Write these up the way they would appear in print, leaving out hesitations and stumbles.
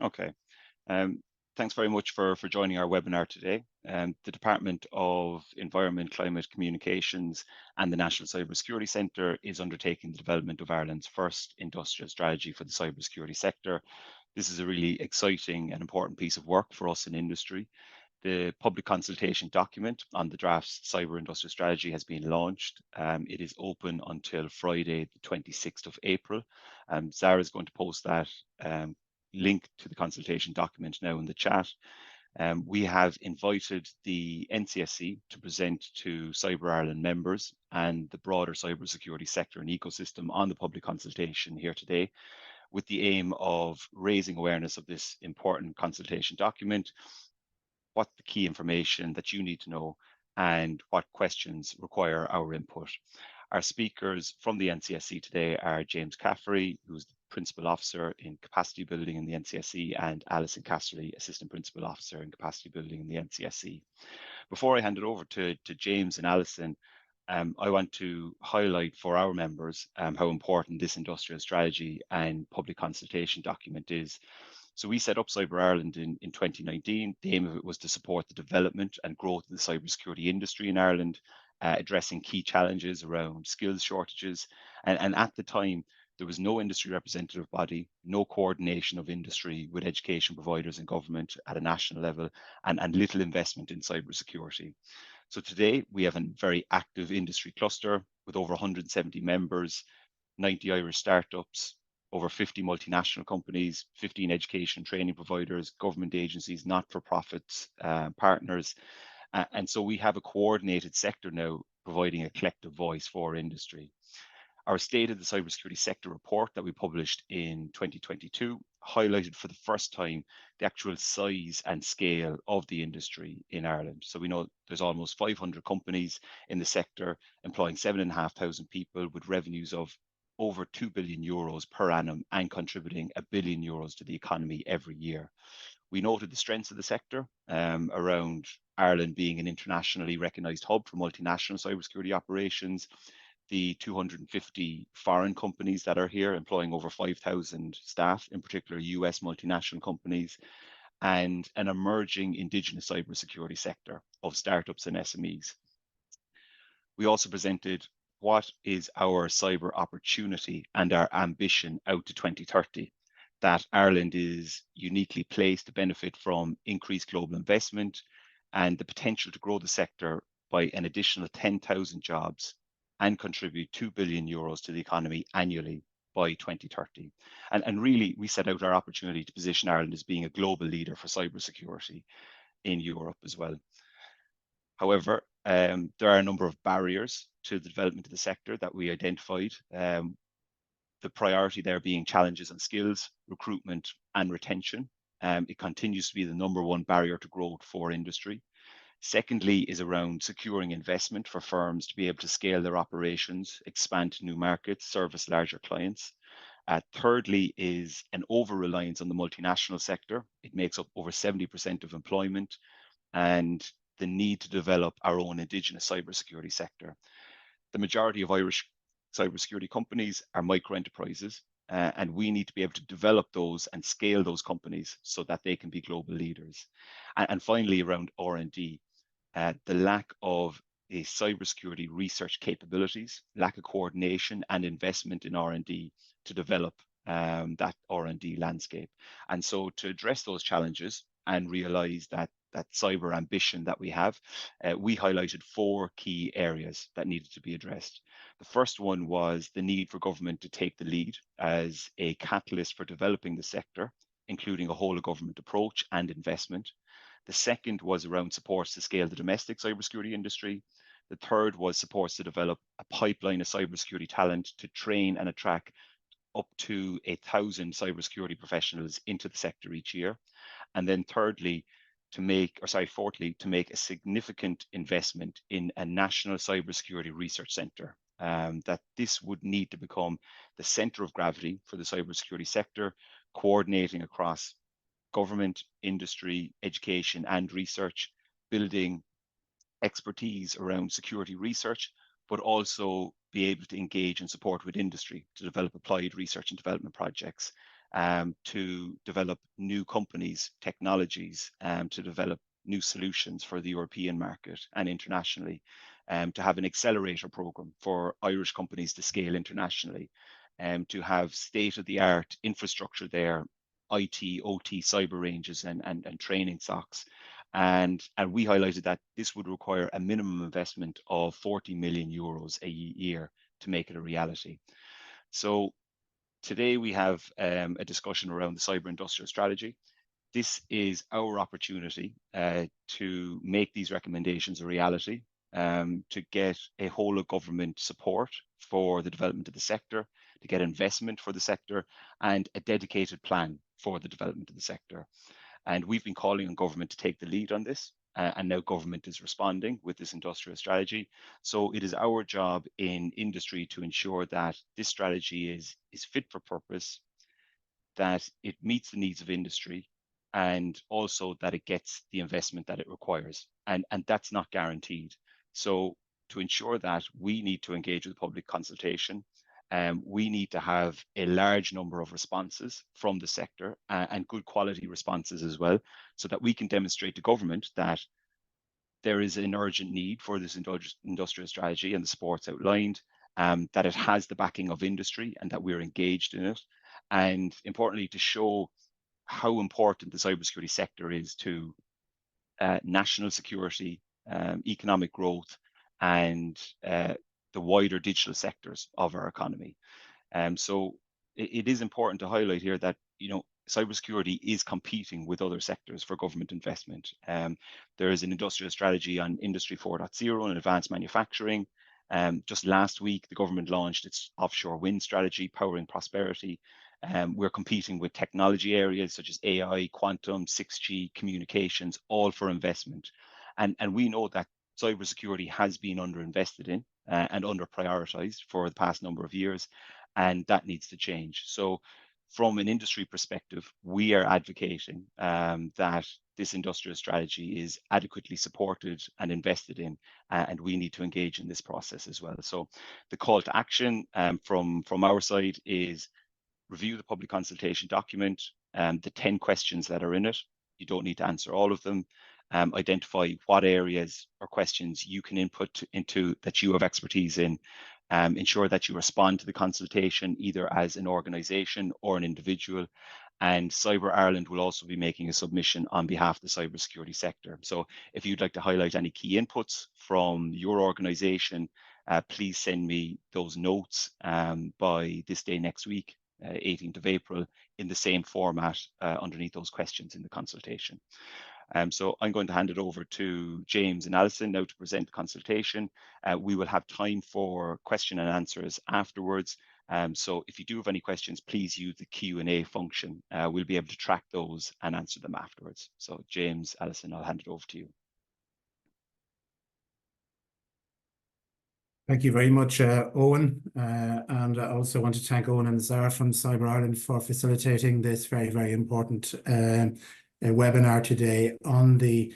Okay. Um, Thanks very much for joining our webinar today. The Department of Environment, Climate, Communications and the National Cybersecurity Centre is undertaking the development of Ireland's first industrial strategy for the cybersecurity sector. This is a really exciting and important piece of work for us in industry. The public consultation document on the draft cyber industrial strategy has been launched. It is open until Friday, the 26th of April. Zara is going to post that um, link to the consultation document now in the chat. We have invited the NCSC to present to Cyber Ireland members and the broader cybersecurity sector and ecosystem on the public consultation here today, with the aim of raising awareness of this important consultation document, what the key information that you need to know, and what questions require our input. Our speakers from the NCSC today are James Caffery, who's the Principal Officer in Capacity Building in the NCSC, and Alison Casserly, Assistant Principal Officer in Capacity Building in the NCSC. Before I hand it over to James and Alison, I want to highlight for our members how important this industrial strategy and public consultation document is. So we set up Cyber Ireland in 2019. The aim of it was to support the development and growth of the cybersecurity industry in Ireland, addressing key challenges around skills shortages. And at the time, there was no industry representative body, no coordination of industry with education providers and government at a national level, and little investment in cybersecurity. So today we have a very active industry cluster with over 170 members, 90 Irish startups, over 50 multinational companies, 15 education training providers, government agencies, not-for-profits, partners. And so we have a coordinated sector now providing a collective voice for industry. Our State of the Cybersecurity Sector report that we published in 2022 highlighted for the first time the actual size and scale of the industry in Ireland. So we know there's almost 500 companies in the sector employing 7,500 people with revenues of over 2 billion euros per annum and contributing €1 billion to the economy every year. We noted the strengths of the sector around Ireland being an internationally recognised hub for multinational cybersecurity operations, the 250 foreign companies that are here employing over 5,000 staff, in particular US multinational companies, and an emerging indigenous cybersecurity sector of startups and SMEs. We also presented what is our cyber opportunity and our ambition out to 2030, that Ireland is uniquely placed to benefit from increased global investment and the potential to grow the sector by an additional 10,000 jobs and contribute 2 billion euros to the economy annually by 2030. And really, we set out our opportunity to position Ireland as being a global leader for cybersecurity in Europe as well. However, there are a number of barriers to the development of the sector that we identified. The priority there being challenges on skills, recruitment, and retention. It continues to be the number one barrier to growth for industry. Secondly is around securing investment for firms to be able to scale their operations, expand to new markets, service larger clients. Thirdly is an over-reliance on the multinational sector. It makes up over 70% of employment, and the need to develop our own indigenous cybersecurity sector. The majority of Irish cybersecurity companies are micro enterprises, and we need to be able to develop those and scale those companies so that they can be global leaders. And finally, around R&D, the lack of a cybersecurity research capabilities, lack of coordination and investment in R&D to develop that R&D landscape. And so to address those challenges and realize that cyber ambition that we have, we highlighted 4 key areas that needed to be addressed. The first one was the need for government to take the lead as a catalyst for developing the sector, including a whole of government approach and investment. The second was around supports to scale the domestic cybersecurity industry. The third was supports to develop a pipeline of cybersecurity talent to train and attract up to 1,000 cybersecurity professionals into the sector each year. And then fourthly, to make a significant investment in a national cybersecurity research centre. That this would need to become the centre of gravity for the cybersecurity sector, coordinating across government, industry, education, and research, building expertise around security research, but also be able to engage and support with industry to develop applied research and development projects. to develop new companies, technologies, to develop new solutions for the European market and internationally, to have an accelerator program for Irish companies to scale internationally, to have state-of-the-art infrastructure there, IT, OT, cyber ranges, and training stocks. And we highlighted that this would require a minimum investment of 40 million euros a year to make it a reality. So today we have a discussion around the cyber industrial strategy. This is our opportunity to make these recommendations a reality, to get a whole of government support for the development of the sector, to get investment for the sector, and a dedicated plan for the development of the sector. And we've been calling on government to take the lead on this, and now government is responding with this industrial strategy. So it is our job in industry to ensure that this strategy is fit for purpose, that it meets the needs of industry, and also that it gets the investment that it requires. And that's not guaranteed. So to ensure that, we need to engage with public consultation. We need to have a large number of responses from the sector, and good quality responses as well, so that we can demonstrate to government that there is an urgent need for this industrial strategy and the supports outlined, that it has the backing of industry and that we're engaged in it. And importantly, to show how important the cybersecurity sector is to national security, economic growth, and the wider digital sectors of our economy. So it is important to highlight here that, cybersecurity is competing with other sectors for government investment. There is an industrial strategy on Industry 4.0 and advanced manufacturing. Just last week, the government launched its offshore wind strategy, Powering Prosperity. We're competing with technology areas such as AI, quantum, 6G, communications, all for investment. And we know that cybersecurity has been underinvested in and under prioritized for the past number of years, and that needs to change. So from an industry perspective, we are advocating that this industrial strategy is adequately supported and invested in, and we need to engage in this process as well. So the call to action from our side is review the public consultation document, the 10 questions that are in it. You don't need to answer all of them. Identify what areas or questions you can input into that you have expertise in. Ensure that you respond to the consultation either as an organization or an individual. And Cyber Ireland will also be making a submission on behalf of the cybersecurity sector. So if you'd like to highlight any key inputs from your organization, please send me those notes by this day next week, 18th of April, in the same format underneath those questions in the consultation. So I'm going to hand it over to James and Alison now to present the consultation. We will have time for question and answers afterwards. So if you do have any questions, please use the Q&A function. We'll be able to track those and answer them afterwards. So James, Alison, I'll hand it over to you. Thank you very much, Owen. And I also want to thank Owen and Zara from Cyber Ireland for facilitating this very, very important webinar today on the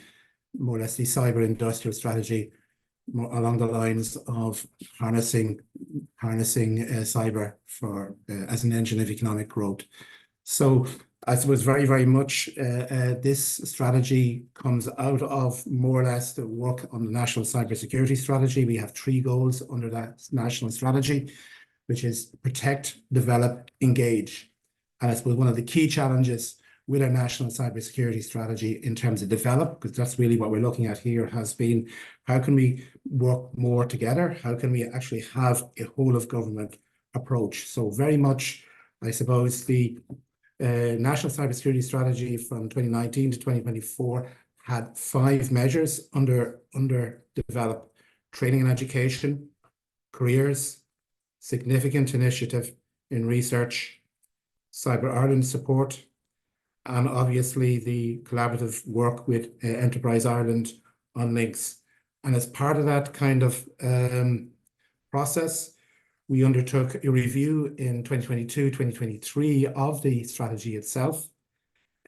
more or less the cyber industrial strategy, along the lines of harnessing cyber for as an engine of economic growth. So I suppose very, very much this strategy comes out of more or less the work on the national cybersecurity strategy. We have 3 goals under that national strategy, which is protect, develop, engage. And I suppose one of the key challenges with our national cybersecurity strategy in terms of develop, because that's really what we're looking at here, has been how can we work more together? How can we actually have a whole of government approach? So very much, I suppose, the National Cybersecurity Strategy from 2019 to 2024 had 5 measures under develop: training and education, careers, significant initiative in research, Cyber Ireland support, and obviously the collaborative work with Enterprise Ireland on links. And as part of that kind of process, we undertook a review in 2022, 2023 of the strategy itself.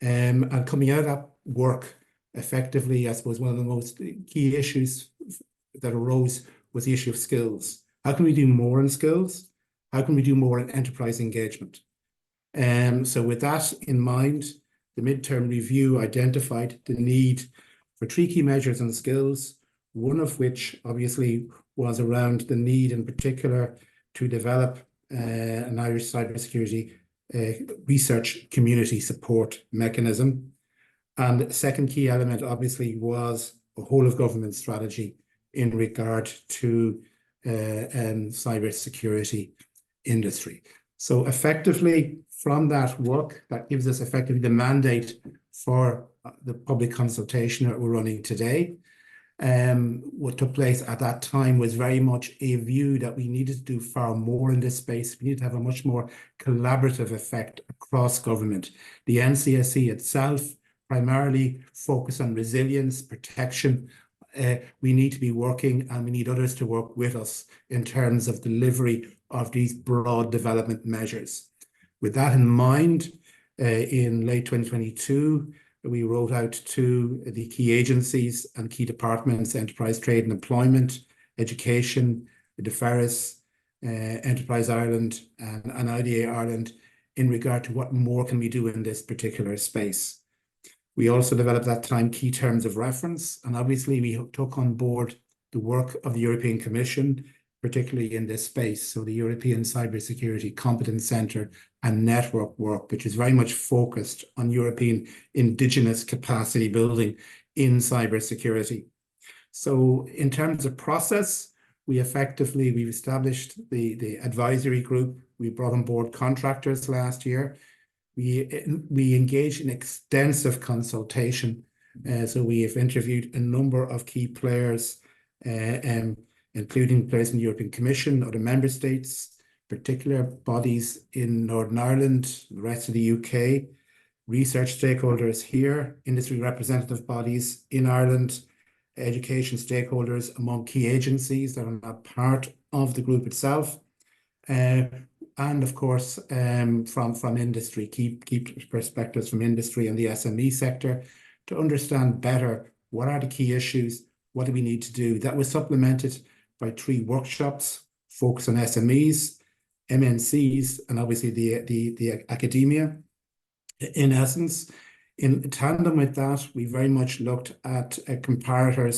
And coming out of that work, effectively, I suppose one of the most key issues that arose was the issue of skills. How can we do more in skills? How can we do more in enterprise engagement? So with that in mind, the midterm review identified the need for 3 key measures and skills, one of which obviously was around the need in particular to develop an Irish cybersecurity research community support mechanism. And the second key element obviously was a whole of government strategy in regard to cybersecurity industry. So effectively, from that work, that gives us effectively the mandate for the public consultation that we're running today. What took place at that time was very much a view that we needed to do far more in this space. We need to have a much more collaborative effect across government. The NCSE itself primarily focus on resilience, protection. We need to be working, and we need others to work with us in terms of delivery of these broad development measures. With that in mind, in late 2022, we wrote out to the key agencies and key departments, Enterprise, Trade and Employment, Education, the DeFerris, Enterprise Ireland and IDA Ireland in regard to what more can we do in this particular space. We also developed that time key terms of reference, and obviously we took on board the work of the European Commission, particularly in this space. So the European Cybersecurity Competence Centre and network work, which is very much focused on European indigenous capacity building in cybersecurity. So in terms of process, we've established the advisory group. We brought on board contractors last year. We engaged in extensive consultation. So we have interviewed a number of key players, including players in the European Commission, other member states, particular bodies in Northern Ireland, the rest of the UK, research stakeholders here, industry representative bodies in Ireland, education stakeholders among key agencies that are not part of the group itself, and of course from industry, key perspectives from industry and the SME sector to understand better what are the key issues, what do we need to do. That was supplemented by 3 workshops focused on SMEs, MNCs, and obviously the academia. In essence, in tandem with that, we very much looked at a comparator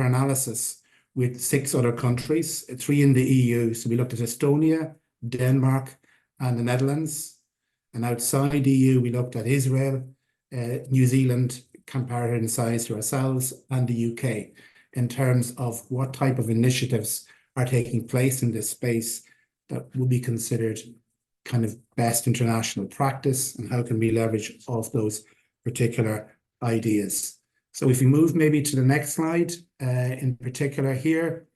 analysis with 6 other countries, 3 in the EU. So we looked at Estonia, Denmark, and the Netherlands. And outside the EU, we looked at Israel, New Zealand, comparator in size to ourselves, and the UK, in terms of what type of initiatives are taking place in this space that will be considered kind of best international practice, and how can we leverage off those particular ideas. So if we move maybe to the next slide, in particular here,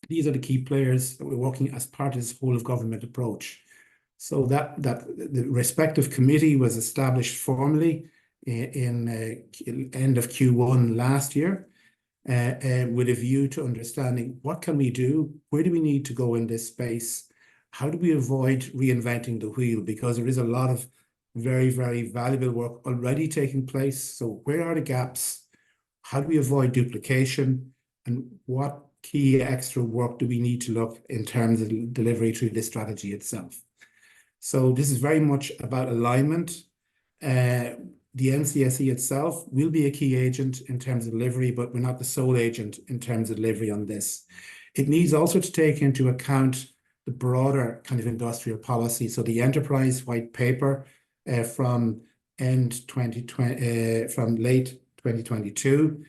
these are the key players that we're working as part of this whole of government approach. So that the respective committee was established formally in end of Q1 last year, with a view to understanding what can we do, where do we need to go in this space, how do we avoid reinventing the wheel, because there is a lot of very, very valuable work already taking place. So where are the gaps? How do we avoid duplication? And what key extra work do we need to look in terms of delivery through this strategy itself? So this is very much about alignment. The NCSE itself will be a key agent in terms of delivery, but we're not the sole agent in terms of delivery on this. It needs also to take into account the broader kind of industrial policy. So the enterprise white paper from late 2022,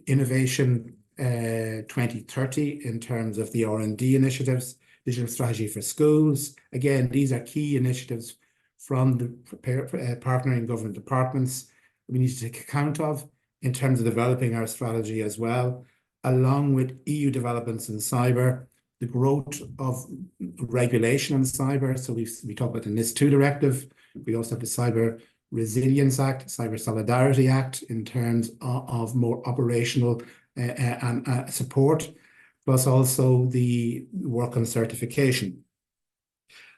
innovation 2030 in terms of the R&D initiatives, digital strategy for schools. Again, these are key initiatives from the partnering government departments we need to take account of in terms of developing our strategy as well, along with EU developments in cyber, the growth of regulation on cyber. So we talk about the NIS2 directive. We also have the Cyber Resilience Act, Cyber Solidarity Act in terms of more operational and support, plus also the work on certification.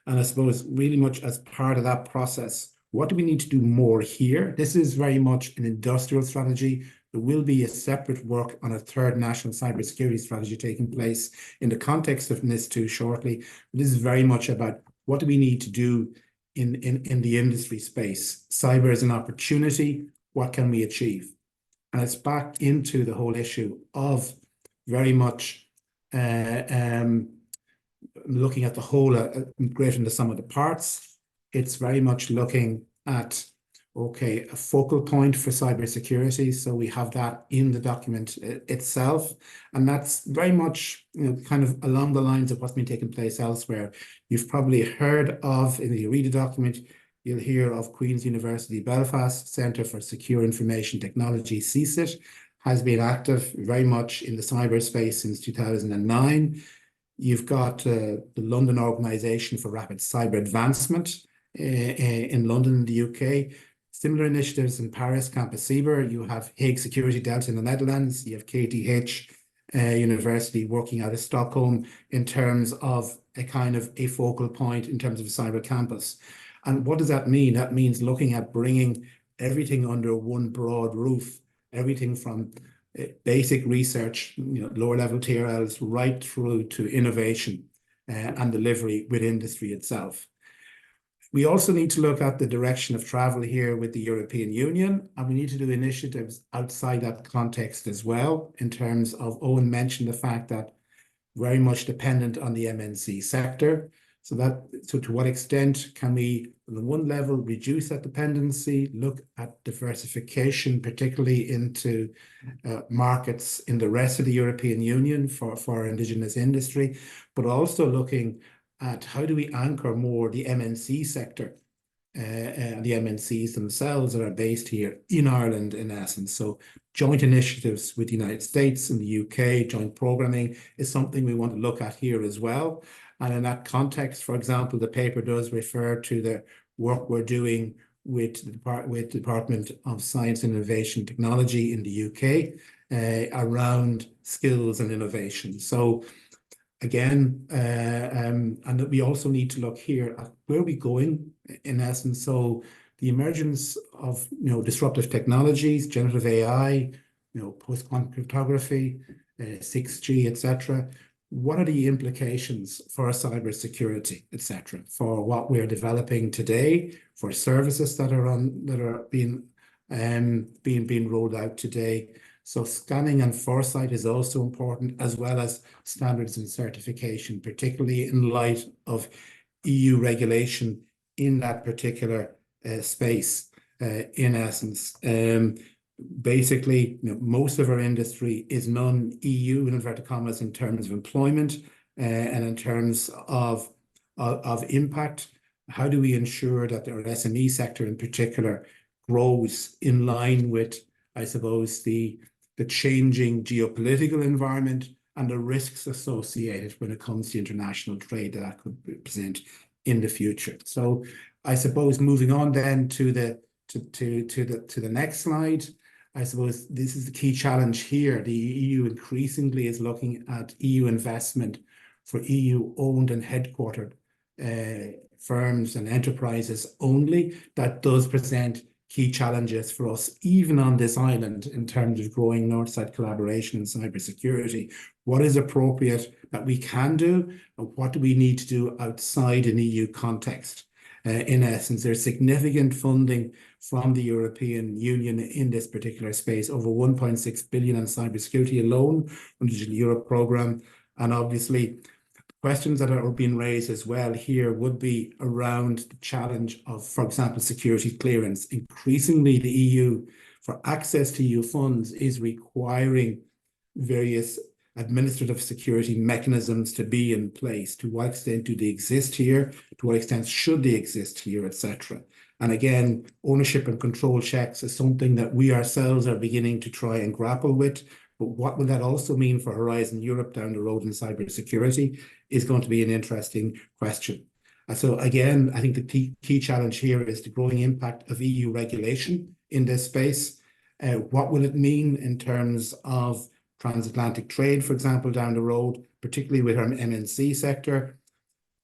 And I suppose really much as part of that process, what do we need to do more here? This is very much an industrial strategy. There will be a separate work on a 3rd national cybersecurity strategy taking place in the context of NIS2 shortly. This is very much about what do we need to do in the industry space? Cyber is an opportunity. What can we achieve? And it's back into the whole issue of very much looking at the whole greater than the sum of the parts. It's very much looking at, okay, a focal point for cybersecurity. So we have that in the document itself. And that's very much, kind of along the lines of what's been taking place elsewhere. You've probably heard of, if you read the document, you'll hear of Queen's University Belfast Centre for Secure Information Technology, CSIT, has been active very much in the cyberspace since 2009. You've got the London Organisation for Rapid Cyber Advancement in London, in the UK. Similar initiatives in Paris, Campus Cyber. You have Hague Security Delta in the Netherlands. You have KTH University working out of Stockholm in terms of a kind of a focal point in terms of a cyber campus. And what does that mean? That means looking at bringing everything under one broad roof, everything from basic research, lower level TRLs, right through to innovation and delivery with industry itself. We also need to look at the direction of travel here with the European Union, and we need to do initiatives outside that context as well, in terms of, Owen mentioned the fact that very much dependent on the MNC sector. So to what extent can we, on one level, reduce that dependency, look at diversification, particularly into markets in the rest of the European Union for indigenous industry, but also looking at how do we anchor more the MNC sector and the MNCs themselves that are based here in Ireland, in essence. So joint initiatives with the United States and the UK, joint programming is something we want to look at here as well. And in that context, for example, the paper does refer to the work we're doing with the Department of Science and Innovation Technology in the UK around skills and innovation. So again, and that we also need to look here at where we're going, in essence. So the emergence of disruptive technologies, generative AI, post-quantum cryptography, 6G, etc. What are the implications for cybersecurity, etc., for what we're developing today, for services that are being rolled out today? So scanning and foresight is also important, as well as standards and certification, particularly in light of EU regulation in that particular space, in essence. Basically, most of our industry is non-EU, in inverted commas, in terms of employment and in terms of impact. How do we ensure that our SME sector in particular grows in line with, I suppose, the changing geopolitical environment and the risks associated when it comes to international trade that could present in the future? So I suppose moving on then to the next slide, I suppose this is the key challenge here. The EU increasingly is looking at EU investment for EU-owned and headquartered firms and enterprises only. That does present key challenges for us, even on this island, in terms of growing North-South collaboration in cybersecurity. What is appropriate that we can do, and what do we need to do outside an EU context? In essence, there's significant funding from the European Union in this particular space, over 1.6 billion on cybersecurity alone from the Digital Europe programme. And obviously, questions that are being raised as well here would be around the challenge of, for example, security clearance. Increasingly, the EU, for access to EU funds, is requiring various administrative security mechanisms to be in place. To what extent do they exist here? To what extent should they exist here, etc.? And again, ownership and control checks is something that we ourselves are beginning to try and grapple with. But what will that also mean for Horizon Europe down the road in cybersecurity is going to be an interesting question. And so again, I think the key challenge here is the growing impact of EU regulation in this space. What will it mean in terms of transatlantic trade, for example, down the road, particularly with our MNC sector?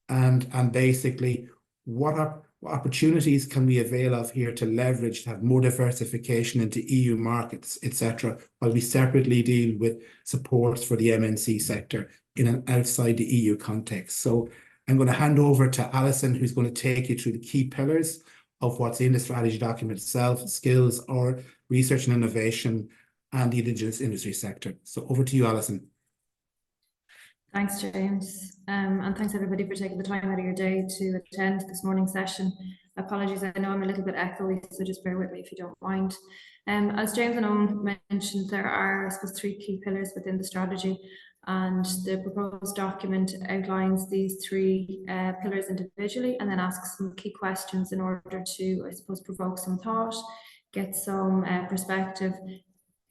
And basically, what opportunities can we avail of here to leverage, to have more diversification into EU markets, etc., while we separately deal with supports for the MNC sector in an outside the EU context? So I'm going to hand over to Alison, who's going to take you through the key pillars of what's in the strategy document itself, skills or research and innovation, and the Indigenous industry sector. So over to you, Alison. Thanks, James. And thanks everybody for taking the time out of your day to attend this morning's session. Apologies, I know I'm a little bit echoey, so just bear with me if you don't mind. As James and Owen mentioned, there are, I suppose, 3 key pillars within the strategy, and the proposed document outlines these 3 pillars individually and then asks some key questions in order to, I suppose, provoke some thought, get some perspective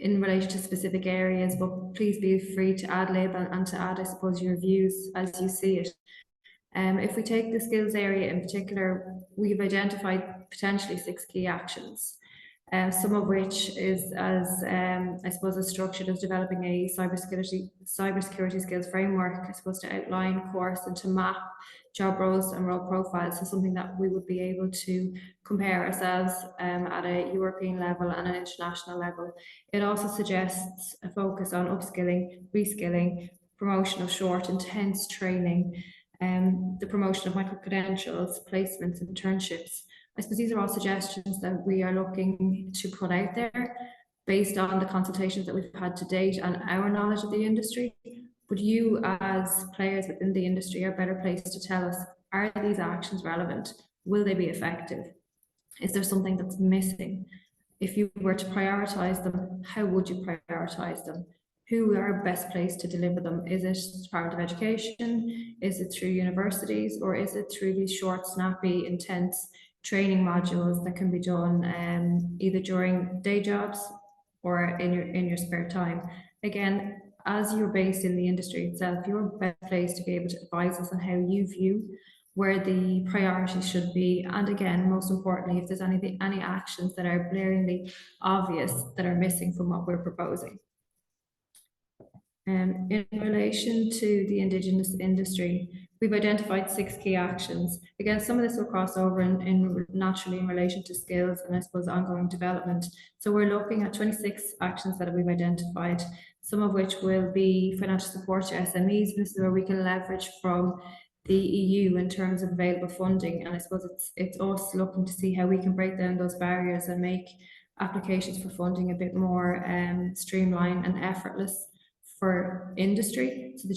in relation to specific areas, but please be free to ad lib and to add, I suppose, your views as you see it. If we take the skills area in particular, we've identified potentially 6 key actions, some of which is as, I suppose, as structured as developing a cybersecurity skills framework, I suppose, to outline course and to map job roles and role profiles. So something that we would be able to compare ourselves at a European level and an international level. It also suggests a focus on upskilling, reskilling, promotion of short, intense training, the promotion of micro-credentials, placements, internships. I suppose these are all suggestions that we are looking to put out there based on the consultations that we've had to date and our knowledge of the industry. But you as players within the industry are better placed to tell us, are these actions relevant? Will they be effective? Is there something that's missing? If you were to prioritise them, how would you prioritise them? Who are best placed to deliver them? Is it the Department of Education? Is it through universities? Or is it through these short, snappy, intense training modules that can be done either during day jobs or in your spare time? Again, as you're based in the industry itself, you're best placed to be able to advise us on how you view where the priorities should be, and again, most importantly, if there's any actions that are blaringly obvious that are missing from what we're proposing. In relation to the Indigenous industry, we've identified 6 key actions. Again, some of this will cross over naturally in relation to skills and I suppose ongoing development. So we're looking at 26 actions that we've identified, some of which will be financial support to SMEs. This is where we can leverage from the EU in terms of available funding. And I suppose it's us looking to see how we can break down those barriers and make applications for funding a bit more streamlined and effortless for industry, so that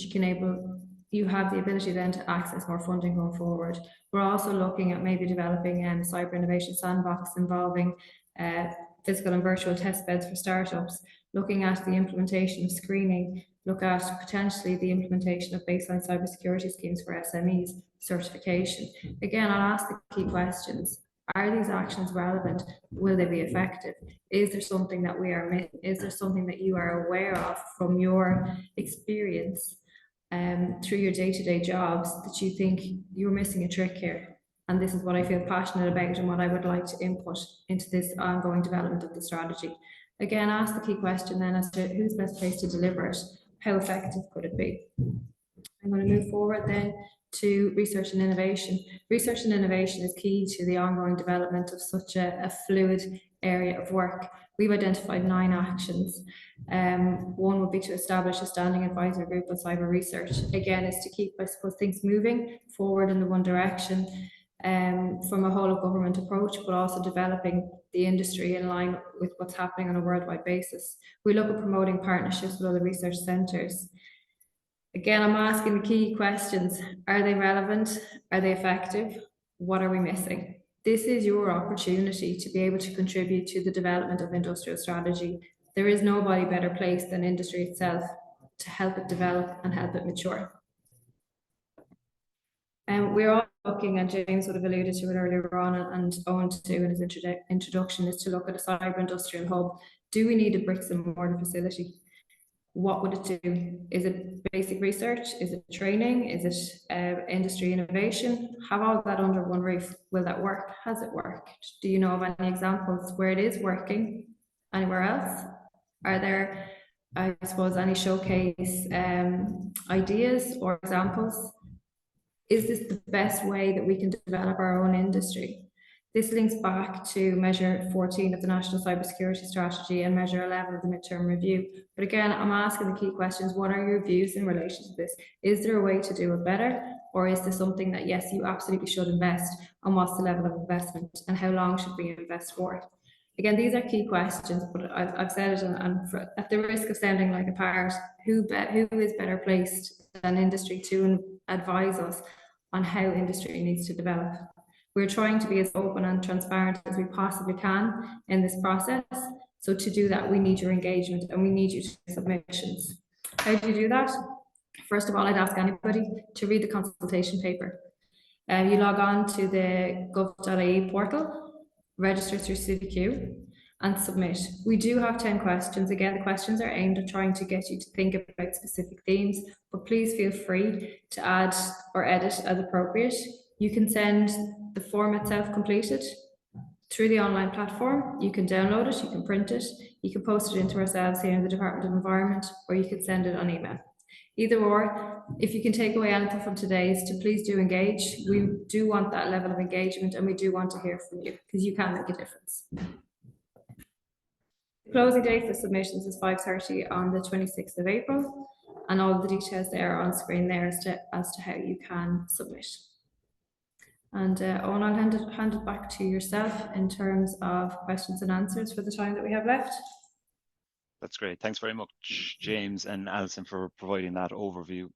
you have the ability then to access more funding going forward. We're also looking at maybe developing a cyber innovation sandbox involving physical and virtual test beds for startups, looking at the implementation of screening, look at potentially the implementation of baseline cybersecurity schemes for SMEs, certification. Again, I'll ask the key questions. Are these actions relevant? Will they be effective? Is there something that we are missing? Is there something that you are aware of from your experience through your day-to-day jobs that you think you're missing a trick here? And this is what I feel passionate about and what I would like to input into this ongoing development of the strategy. Again, ask the key question then as to who's best placed to deliver it. How effective could it be? I'm going to move forward then to research and innovation. Research and innovation is key to the ongoing development of such a fluid area of work. We've identified 9 actions. One would be to establish a standing advisory group on cyber research. Again, is to keep, I suppose, things moving forward in the one direction from a whole of government approach, but also developing the industry in line with what's happening on a worldwide basis. We look at promoting partnerships with other research centres. Again, I'm asking the key questions. Are they relevant? Are they effective? What are we missing? This is your opportunity to be able to contribute to the development of industrial strategy. There is nobody better placed than industry itself to help it develop and help it mature. And we're all looking, and James would have alluded to it earlier on, and Owen to do in his introduction, is to look at a cyber industrial hub. Do we need a bricks and mortar facility? What would it do? Is it basic research? Is it training? Is it industry innovation? Have all that under one roof. Will that work? Has it worked? Do you know of any examples where it is working anywhere else? Are there, I suppose, any showcase ideas or examples? Is this the best way that we can develop our own industry? This links back to measure 14 of the National Cybersecurity Strategy and measure 11 of the midterm review. But again, I'm asking the key questions. What are your views in relation to this? Is there a way to do it better? Or is this something that, yes, you absolutely should invest, and what's the level of investment, and how long should we invest for? Again, these are key questions, but I've said it, and at the risk of sounding like a parrot, who is better placed than industry to advise us on how industry needs to develop? We're trying to be as open and transparent as we possibly can in this process. So to do that, we need your engagement, and we need you to make submissions. How do you do that? First of all, I'd ask anybody to read the consultation paper. You log on to the gov.ie portal, register through CDQ, and submit. We do have 10 questions. Again, the questions are aimed at trying to get you to think about specific themes, but please feel free to add or edit as appropriate. You can send the form itself completed through the online platform. You can download it, you can print it, you can post it into ourselves here in the Department of Environment, or you can send it on email. Either or, if you can take away anything from today, is to please do engage. We do want that level of engagement, and we do want to hear from you, because you can make a difference. The closing date for submissions is 5:30 on the 26th of April, and all the details there are on screen there as to how you can submit. And Owen, I'll hand it back to yourself in terms of questions and answers for the time that we have left. That's great. Thanks very much, James and Alison, for providing that overview.